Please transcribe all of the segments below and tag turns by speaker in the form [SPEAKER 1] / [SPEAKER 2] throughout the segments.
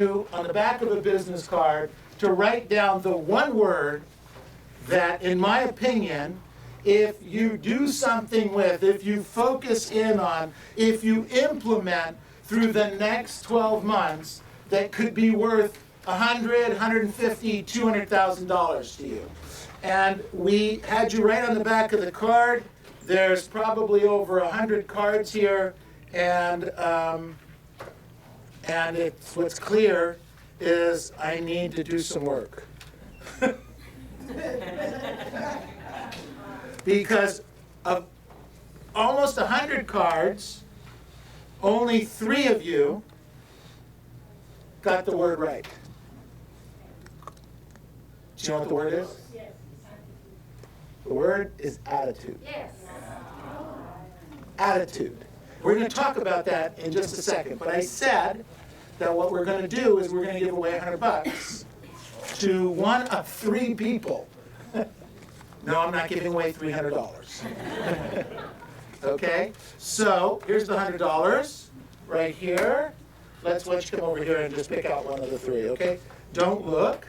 [SPEAKER 1] on the back of a business card to write down the one word that, in my opinion, if you do something with, if you focus in on, if you implement through the next 12 months, that could be worth $100, $150, $200,000 to you. And we had you write on the back of the card. There's probably over 100 cards here, and it's what's clear is I need to do some work. Because of almost 100 cards, only 3 of you got the word right. Do you know what the word is?
[SPEAKER 2] Yes.
[SPEAKER 1] The word is attitude.
[SPEAKER 2] Yes.
[SPEAKER 1] Attitude. We're going to talk about that in just a second. But I said that what we're going to do is we're going to give away $100 to one of 3 people. No, I'm not giving away $300. Okay? So here's the $100 right here. Let's let you come over here and just pick out one of the 3, okay? Don't look.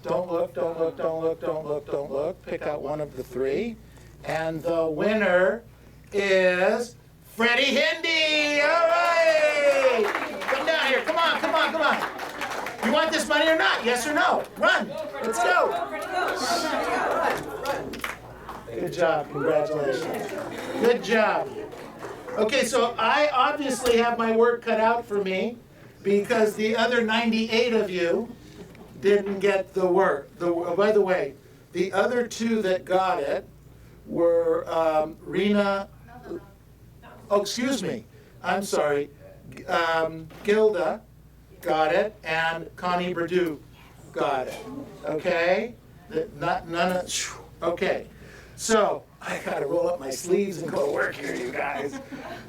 [SPEAKER 1] Don't look, don't look, don't look, don't look, don't look. Pick out one of the 3. And the winner is Freddie Hindi. All right. Come down here. Come on, come on, come on. You want this money or not? Yes or no? Run. Let's go. Good job. Congratulations. Good job. Okay, so I obviously have my work cut out for me because the other 98 of you didn't get the work. By the way, the other 2 that got it were Rena. Oh, excuse me. I'm sorry. Gilda got it, and Connie Berdu got it. Okay? Okay. So I gotta roll up my sleeves and go to work here, you guys.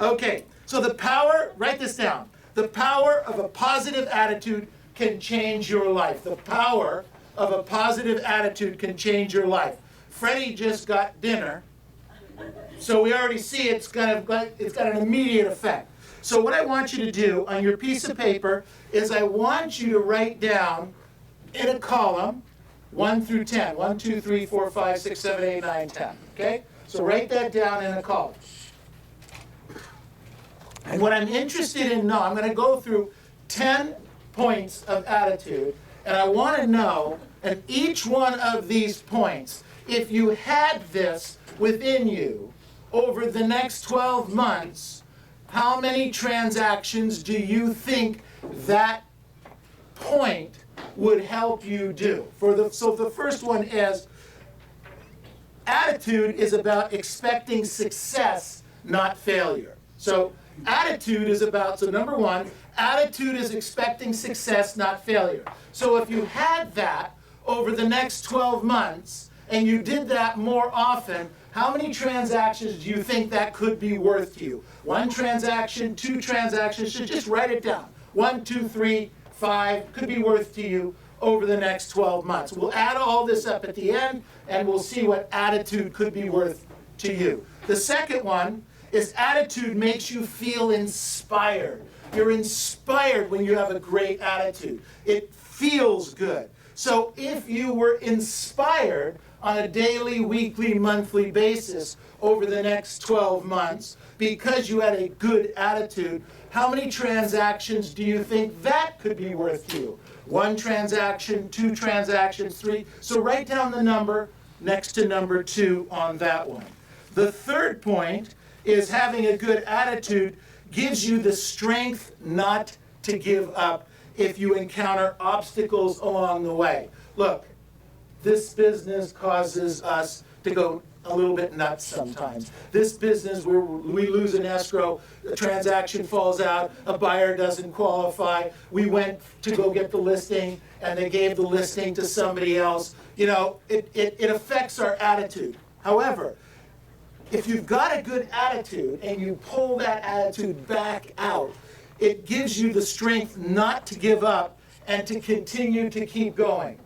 [SPEAKER 1] Okay. So the power. Write this down. The power of a positive attitude can change your life. The power of a positive attitude can change your life. Freddie just got dinner, so we already see it's got an immediate effect. So what I want you to do on your piece of paper is I want you to write down in a column 1 through 10. 1, 2, 3, 4, 5, 6, 7, 8, 9, 10. Okay? So write that down in a column. And what I'm interested in now, I'm going to go through 10 points of attitude, and I want to know, in each one of these points, if you had this within you over the next 12 months, how many transactions do you think that point would help you do? So the first one is, attitude is about expecting success, not failure. So attitude is about, so number 1, attitude is expecting success, not failure. So if you had that over the next 12 months, and you did that more often, how many transactions do you think that could be worth to you? 1 transaction, 2 transactions, so just write it down. 1, 2, 3, 5 could be worth to you over the next 12 months. We'll add all this up at the end, and we'll see what attitude could be worth to you. The second one is attitude makes you feel inspired. You're inspired when you have a great attitude. It feels good. So if you were inspired on a daily, weekly, monthly basis over the next 12 months because you had a good attitude, how many transactions do you think that could be worth to you? 1 transaction, 2 transactions, 3. So write down the number next to number 2 on that one. The third point is having a good attitude gives you the strength not to give up if you encounter obstacles along the way. Look, this business causes us to go a little bit nuts sometimes. This business where we lose an escrow, a transaction falls out, a buyer doesn't qualify. We went to go get the listing and they gave the listing to somebody else. You know, it affects our attitude. However, if you've got a good attitude and you pull that attitude back out, it gives you the strength not to give up and to continue to keep going.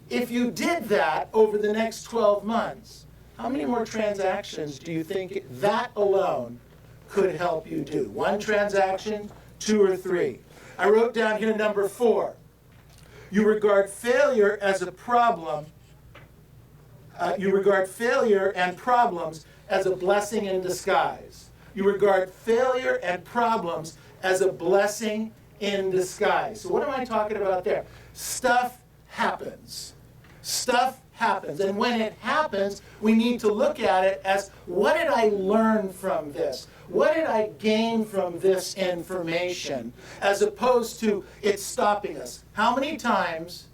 [SPEAKER 1] If you did that over the next 12 months, how many more transactions do you think that alone could help you do? 1 transaction, 2 or 3? I wrote down here number 4. You regard failure as a problem. You regard failure and problems as a blessing in disguise. You regard failure and problems as a blessing in disguise. So what am I talking about there? Stuff happens. Stuff happens. And when it happens, we need to look at it as, what did I learn from this? What did I gain from this information? As opposed to it stopping us. How many times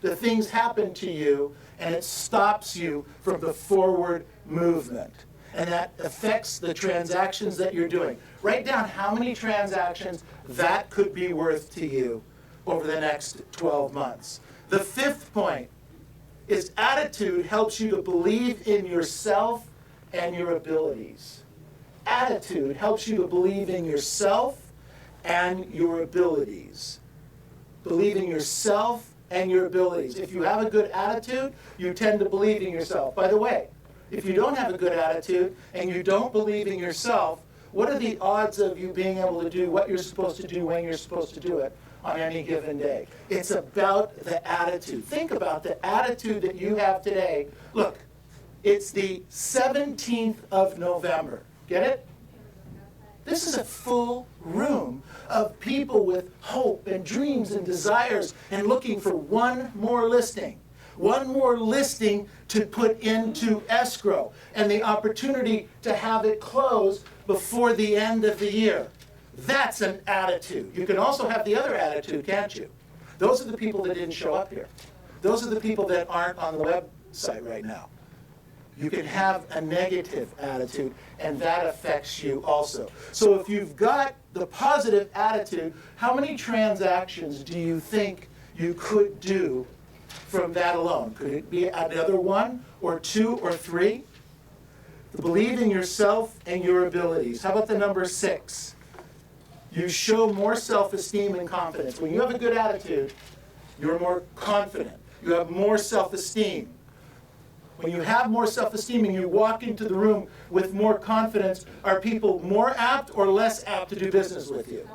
[SPEAKER 1] do things happen to you and it stops you from the forward movement? And that affects the transactions that you're doing. Write down how many transactions that could be worth to you over the next 12 months. The 5th point is attitude helps you to believe in yourself and your abilities. Attitude helps you to believe in yourself and your abilities. Believe in yourself and your abilities. If you have a good attitude, you tend to believe in yourself. By the way, if you don't have a good attitude and you don't believe in yourself, what are the odds of you being able to do what you're supposed to do when you're supposed to do it on any given day? It's about the attitude. Think about the attitude that you have today. Look, it's the 17th of November. Get it? This is a full room of people with hope and dreams and desires and looking for one more listing. One more listing to put into escrow and the opportunity to have it close before the end of the year. That's an attitude. You can also have the other attitude, can't you? Those are the people that didn't show up here. Those are the people that aren't on the website right now. You can have a negative attitude, and that affects you also. So if you've got the positive attitude, how many transactions do you think you could do from that alone? Could it be another 1 or 2 or 3? Believe in yourself and your abilities. How about the number 6? You show more self-esteem and confidence. When you have a good attitude, you're more confident. You have more self-esteem. When you have more self-esteem and you walk into the room with more confidence, are people more apt or less apt to do business with you?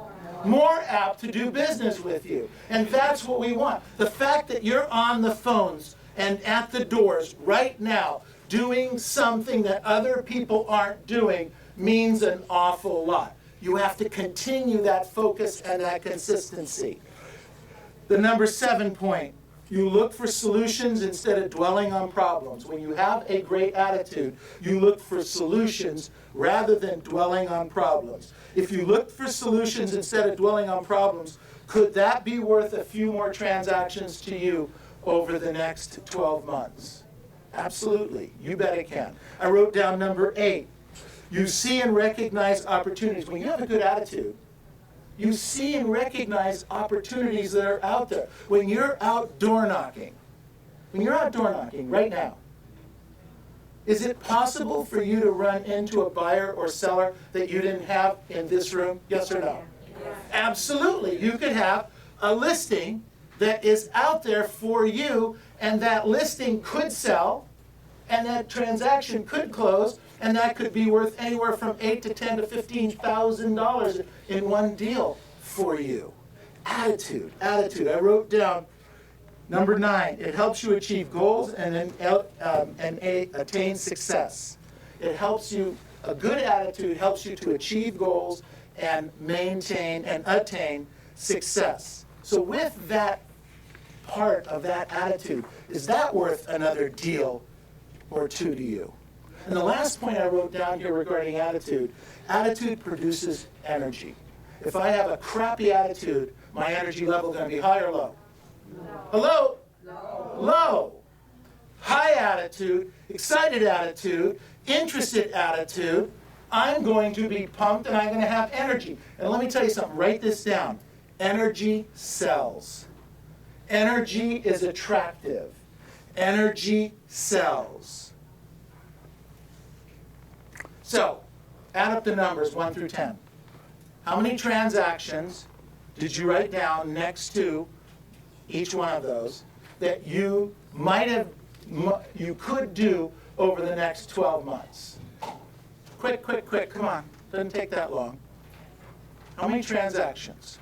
[SPEAKER 1] More apt to do business with you. And that's what we want. The fact that you're on the phones and at the doors right now doing something that other people aren't doing means an awful lot. You have to continue that focus and that consistency. The number 7 point, you look for solutions instead of dwelling on problems. When you have a great attitude, you look for solutions rather than dwelling on problems. If you look for solutions instead of dwelling on problems, could that be worth a few more transactions to you over the next 12 months? Absolutely. You bet it can. I wrote down number 8. You see and recognize opportunities. When you have a good attitude, you see and recognize opportunities that are out there. When you're out door knocking right now, is it possible for you to run into a buyer or seller that you didn't have in this room? Yes or no? Yes. Absolutely. You could have a listing that is out there for you, and that listing could sell, and that transaction could close, and that could be worth anywhere from $8,000 to $10,000 to $15,000 in one deal for you. Attitude. I wrote down number 9. It helps you achieve goals and attain success. It helps you. A good attitude helps you to achieve goals and maintain and attain success. So with that part of that attitude, is that worth another deal or 2 to you? And the last point I wrote down here regarding attitude produces energy. If I have a crappy attitude, my energy level is going to be high or low? No. Hello? Low. High attitude, excited attitude, interested attitude, I'm going to be pumped and I'm going to have energy. And let me tell you something, write this down. Energy sells. Energy is attractive. Energy sells. So, add up the numbers 1 through 10. How many transactions did you write down next to each one of those that you could do over the next 12 months? Quick, come on. Doesn't take that long. How many transactions?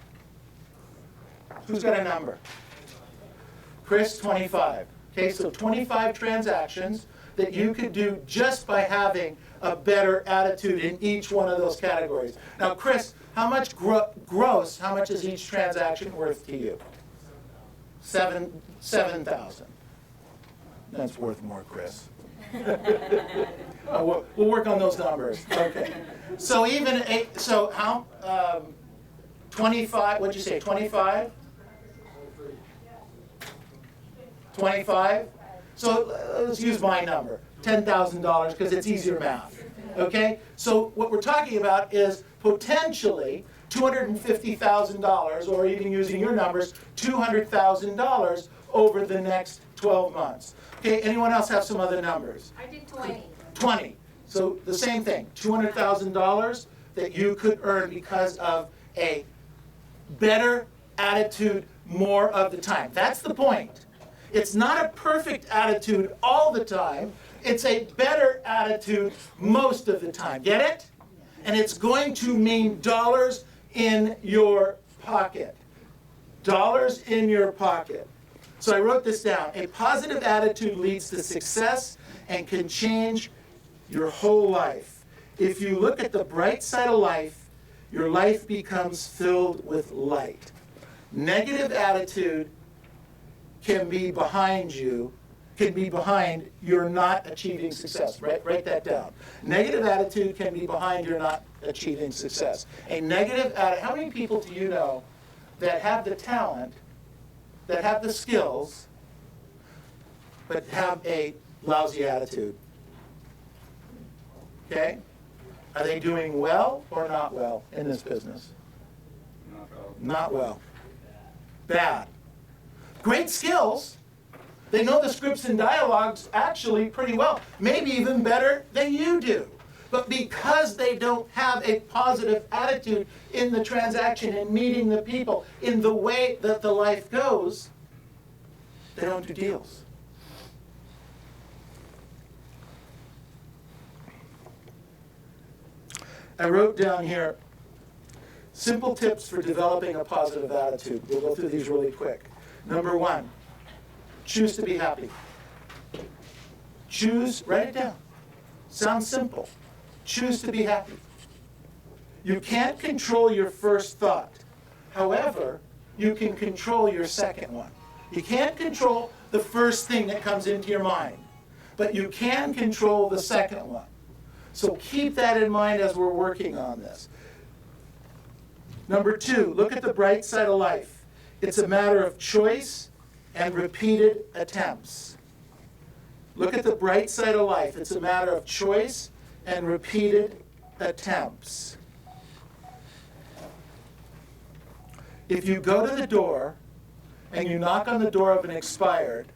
[SPEAKER 1] Who's got a number? Chris, 25. Okay, so 25 transactions that you could do just by having a better attitude in each one of those categories. Now, Chris, how much gross, how much is each transaction worth to you? 7,000. That's worth more, Chris. We'll work on those numbers. Okay. So even so how 25? What'd you say? 25? 25? So let's use my number, $10,000, because it's easier math. Okay? So what we're talking about is potentially $250,000, or even using your numbers, $200,000 over the next 12 months. Okay, anyone else have some other numbers?
[SPEAKER 2] I did 20.
[SPEAKER 1] 20. So the same thing, $200,000 that you could earn because of a better attitude more of the time. That's the point. It's not a perfect attitude all the time. It's a better attitude most of the time. Get it? And it's going to mean dollars in your pocket. Dollars in your pocket. So I wrote this down. A positive attitude leads to success and can change your whole life. If you look at the bright side of life, your life becomes filled with light. Negative attitude can be behind you're not achieving success. Write that down. Negative attitude can be behind you're not achieving success. A negative attitude, how many people do you know that have the talent, that have the skills, but have a lousy attitude? Okay? Are they doing well or not well in this business?
[SPEAKER 3] Not well.
[SPEAKER 1] Not well. Bad. Great skills. They know the scripts and dialogues actually pretty well, maybe even better than you do. But because they don't have a positive attitude in the transaction and meeting the people in the way that the life goes, they don't do deals. I wrote down here simple tips for developing a positive attitude. We'll go through these really quick. Number one, choose to be happy. Choose, write it down. Sounds simple. Choose to be happy. You can't control your first thought. However, you can control your second one. You can't control the first thing that comes into your mind, but you can control the second one. So keep that in mind as we're working on this. Number two, look at the bright side of life. It's a matter of choice and repeated attempts. Look at the bright side of life. It's a matter of choice and repeated attempts. If you go to the door and you knock on the door of an expired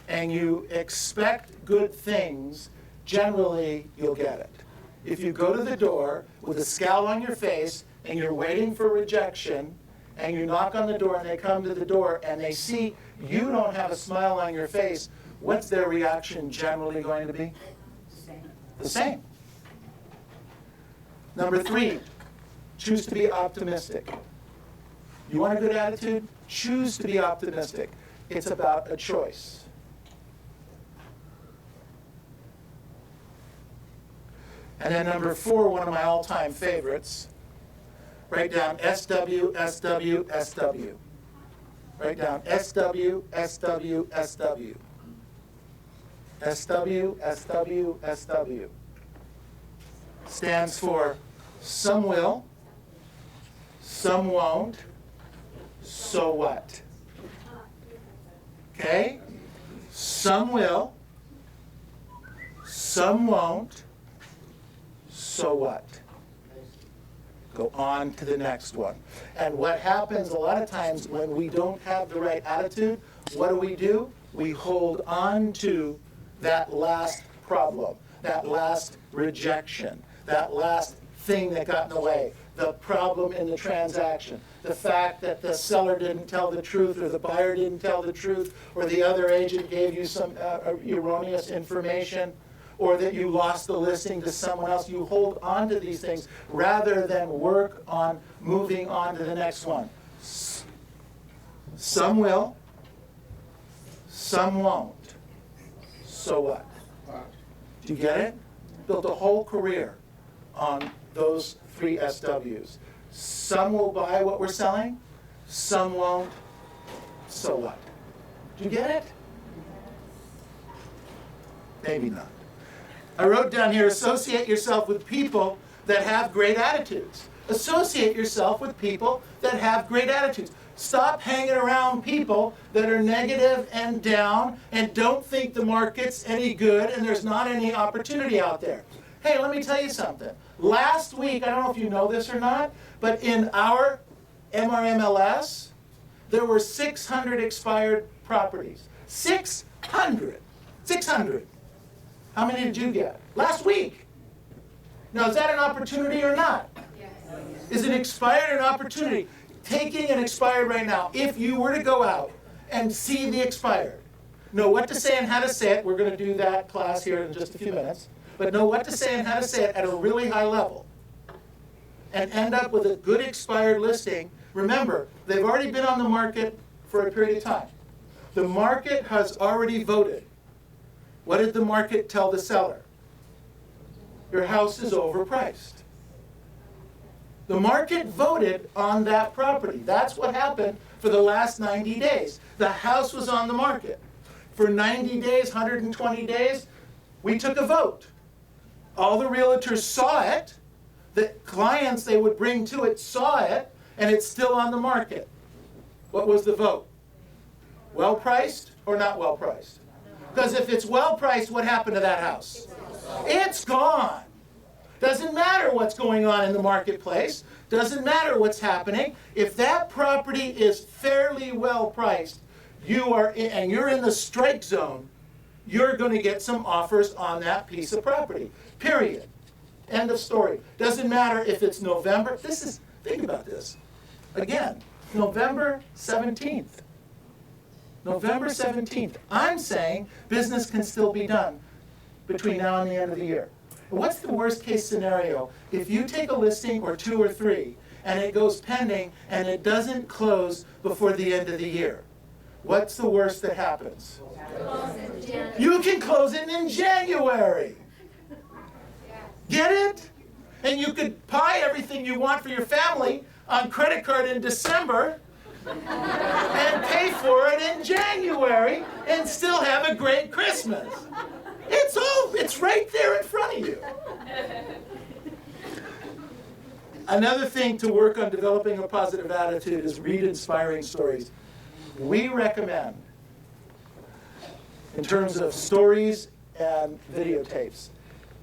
[SPEAKER 1] and you expect good things, generally you'll get it. If you go to the door with a scowl on your face and you're waiting for rejection, and you knock on the door and they come to the door and they see you don't have a smile on your face, what's their reaction generally going to be? The same. Number three, choose to be optimistic. You want a good attitude? Choose to be optimistic. It's about a choice. And then number four, one of my all-time favorites, write down SW, SW, SW. Write down SW, SW, SW. SW, SW, SW. Stands for some will, some won't, so what? Okay? Some will, some won't, so what? Go on to the next one. And what happens a lot of times when we don't have the right attitude, what do? We hold on to that last problem, that last rejection, that last thing that got in the way, the problem in the transaction, the fact that the seller didn't tell the truth or the buyer didn't tell the truth or the other agent gave you some erroneous information, or that you lost the listing to someone else. You hold on to these things rather than work on moving on to the next one. Some will, some won't. So what? Do you get it? Built a whole career on those 3 SWs. Some will buy what we're selling, some won't. So what? Do you get it? Maybe not. I wrote down here, associate yourself with people that have great attitudes. Associate yourself with people that have great attitudes. Stop hanging around people that are negative and down and don't think the market's any good and there's not any opportunity out there. Hey, let me tell you something. Last week, I don't know if you know this or not, but in our MRMLS, there were 600 expired properties. 600. 600. How many did you get? Last week. Now, is that an opportunity or not? Yes. Is it expired an opportunity? Taking an expired right now, if you were to go out and see the expired, know what to say and how to say it, we're going to do that class here in just a few minutes, but know what to say and how to say it at a really high level, and end up with a good expired listing. Remember, they've already been on the market for a period of time. The market has already voted. What did the market tell the seller? Your house is overpriced. The market voted on that property. That's what happened for the last 90 days. The house was on the market. For 90 days, 120 days, we took a vote. All the realtors saw it. The clients they would bring to it saw it, and it's still on the market. What was the vote? Well-priced or not well-priced? Because if it's well-priced, what happened to that house? It's gone. Doesn't matter what's going on in the marketplace. Doesn't matter what's happening. If that property is fairly well-priced, you're in the strike zone, you're going to get some offers on that piece of property. Period. End of story. Doesn't matter if it's November. Think about this. Again, November 17th. November 17th. I'm saying business can still be done between now and the end of the year. What's the worst case scenario? If you take a listing or 2 or 3 and it goes pending and it doesn't close before the end of the year, what's the worst that happens? You can close it in January. Get it? And you could buy everything you want for your family on credit card in December and pay for it in January and still have a great Christmas. It's right there in front of you. Another thing to work on developing a positive attitude is read inspiring stories. We recommend, in terms of stories and videotapes,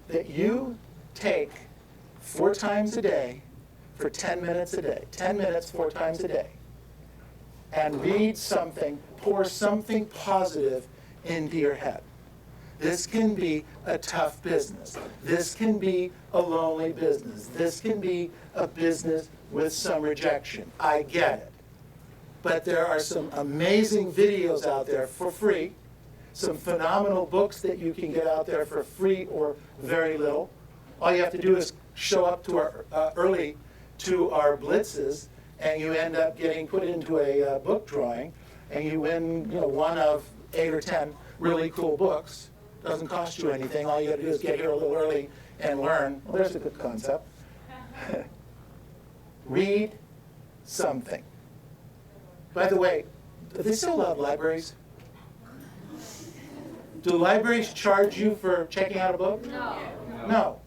[SPEAKER 1] that you take 4 times a day for 10 minutes a day, 10 minutes 4 times a day, and read something, pour something positive into your head. This can be a tough business. This can be a lonely business. This can be a business with some rejection. I get it. But there are some amazing videos out there for free, some phenomenal books that you can get out there for free or very little. All you have to do is show up to our early to our blitzes, and you end up getting put into a book drawing, and you win, one of 8 or 10 really cool books. Doesn't cost you anything. All you got to do is get here a little early and learn. Well, there's a good concept. Read something. By the way, do they still have libraries? Do libraries charge you for checking out a book?
[SPEAKER 2] No.
[SPEAKER 1] No.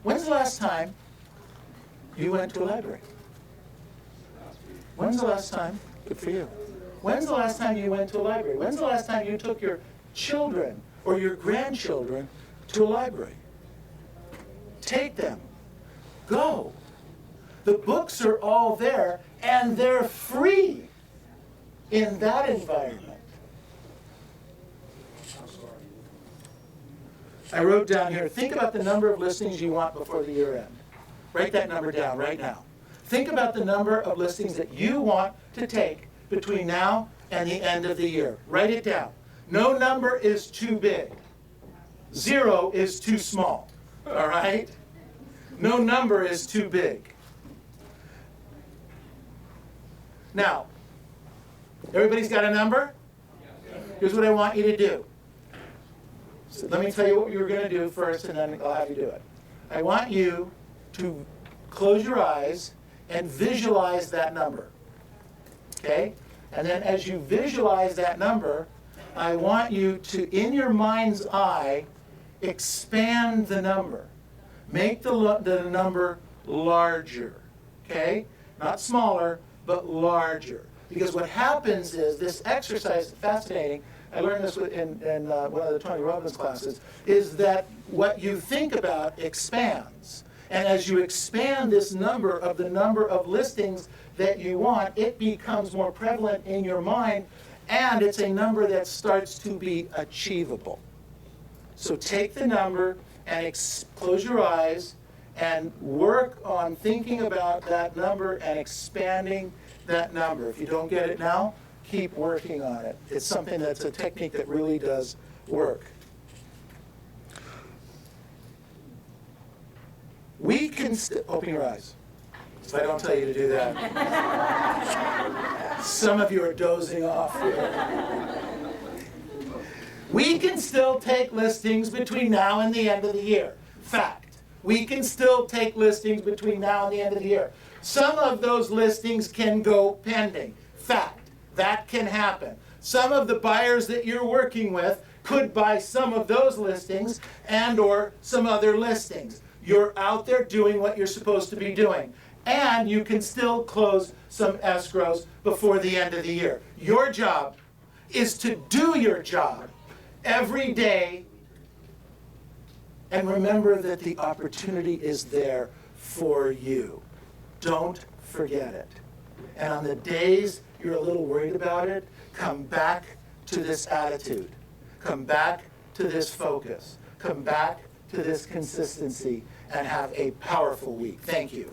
[SPEAKER 1] When's the last time you went to a library? When's the last time? Good for you. When's the last time you went to a library? When's the last time you took your children or your grandchildren to a library? Take them. Go. The books are all there, and they're free in that environment. I wrote down here, think about the number of listings you want before the year end. Write that number down right now. Think about the number of listings that you want to take between now and the end of the year. Write it down. No number is too big. 0 is too small. All right? No number is too big. Now, Everybody's got a number? Here's what I want you to do. So let me tell you what you're going to do first, and then I'll have you do it. I want you to close your eyes and visualize that number. Okay? And then as you visualize that number, I want you to, in your mind's eye, expand the number. Make the number larger. Okay? Not smaller, but larger. Because what happens is, this exercise is fascinating. I learned this in one of the Tony Robbins classes, is that what you think about expands. And as you expand this number of the number of listings that you want, it becomes more prevalent in your mind, and it's a number that starts to be achievable. So take the number and close your eyes and work on thinking about that number and expanding that number. If you don't get it now, keep working on it. It's something that's a technique that really does work. We can open your eyes, if I don't tell you to do that. Some of you are dozing off here. We can still take listings between now and the end of the year. Fact. We can still take listings between now and the end of the year. Some of those listings can go pending. Fact. That can happen. Some of the buyers that you're working with could buy some of those listings and or some other listings. You're out there doing what you're supposed to be doing. And you can still close some escrows before the end of the year. Your job is to do your job every day and remember that the opportunity is there for you. Don't forget it. And on the days you're a little worried about it, come back to this attitude. Come back to this focus. Come back to this consistency and have a powerful week. Thank you.